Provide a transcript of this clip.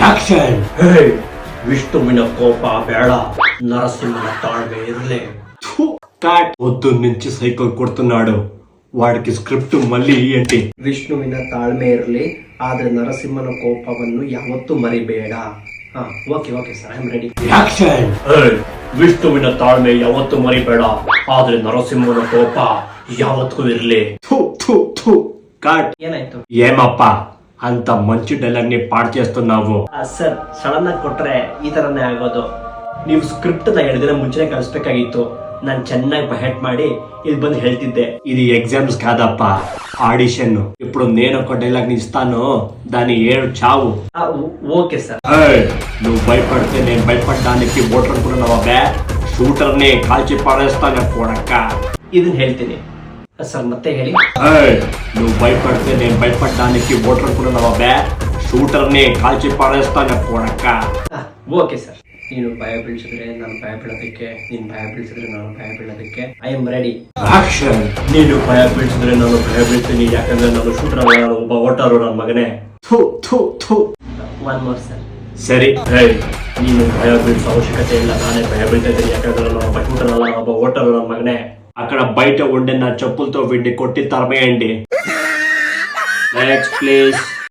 Action. ವಿಷ್ಣುವಿನ ಕೋಪ ಬೇಡ, నరసింహన తాಳ್మే ఇర్లే. కాట్ వద్దు నుంచి సైకిల్ కొడుతున్నాడు, వాడికి స్క్రిప్ట్ మళ్ళీ ఏంటి? ವಿಷ್ಣುವಿನ ತಾಳ್ಮೆ ಇರಲಿ, ಆದ್ರೆ ನರಸಿಂಹನ ಕೋಪವನ್ನು ಯಾವತ್ತೂ ಮರಿಬೇಡ. Okay okay sir, I am ready. Action. ವಿಷ್ಣುವಿನ ತಾಳ್ಮೆ ಯಾವತ್ತೂ ಮರಿಬೇಡ, ಆದ್ರೆ ನರಸಿಂಹನ ಕೋಪ ಯಾವತ್ತೂ ಇರ್ಲಿ. కాట్. ಏನಾಯ್ತು? ఏమప్ప అంత మంచి డైలాగ్ ని పాడు చేస్తున్నావు? ಸರ್, ಸಡನ್ ಆಗಿ ಕೊಟ್ರೆ ಈ ತರನೇ ಆಗೋದು. ನೀವು ಸ್ಕ್ರಿಪ್ಟ್ ನ 2 ದಿನ ಮುಂಚೆನೆ ಕಳಿಸ್ಬೇಕಾಗಿತ್ತು. ನಾನು ಚೆನ್ನಾಗಿ ಬಹೆಟ್ ಮಾಡಿ ಇಲ್ಲಿ ಬಂದು ಹೇಳ್ತಿದ್ದೆ. ఇది ఎగ్జామ్స్ కాదప్ప, ఆడిషన్. ఇప్పుడు నేను ఒక డైలాగ్ ని ఇస్తాను, దాని 7 చావు. Okay sir. నువ్వు భయపడితే నేను భయపడడానికి ఓటర్ అనుకున్నావా? బే, షూటర్ ని కాల్చి పారేస్తాను కొడక్క. ಇದನ್ನ ಹೇಳ್ತೀನಿ ಸರ್, ಮತ್ತೆ ಹೇಳಿ. నువ్వు భయపడితే నేను భయపడడానికి ఓటర్ అనుకున్నావా? బే, షూటర్ ని కాల్చి పారేస్తాను కొడక్క. Okay sir. ನೀನು ಭಯ ಬೀಳಿಸಿದ್ರೆ ನಾನು ಭಯ ಬೀಳೋದಕ್ಕೆ, ನೀನು ಭಯ ಬೀಳಿಸಿದ್ರೆ ನಾನು ಭಯ ಬೀಳೋದಕ್ಕೆ ಐ ಆಮ್ ರೆಡಿ. ಆಕ್ಷನ್. ನೀನು ಭಯ ಬೀಳಿಸಿದ್ರೆ ನಾನು ಭಯ ಬೀಳ್ತೀನಿ, ಯಾಕಂದ್ರೆ ನಾನು ಶೂಟರ್ ಅಲ್ಲ, ನಾನು ಒಬ್ಬ ಓಟರು ನನ್ನ ಮಗನೇ. One more sir. ಸರಿ. ನೀನು ಭಯ ಬೀಳಿಸೋ ಅವಶ್ಯಕತೆ ಇಲ್ಲ, ನಾನೇ ಭಯ ಬೀಳ್ತಾ ಇದ್ದೀನಿ, ಯಾಕಂದ್ರೆ ನಾನು ಒಬ್ಬ ಶೂಟರ್ ಅಲ್ಲ, ಒಬ್ಬ ఓటరు ನನ್ನ మగనే. అక్కడ బయట ఉండే నా చెప్పులతో వీడిని కొట్టి తరమేయండి. Next please.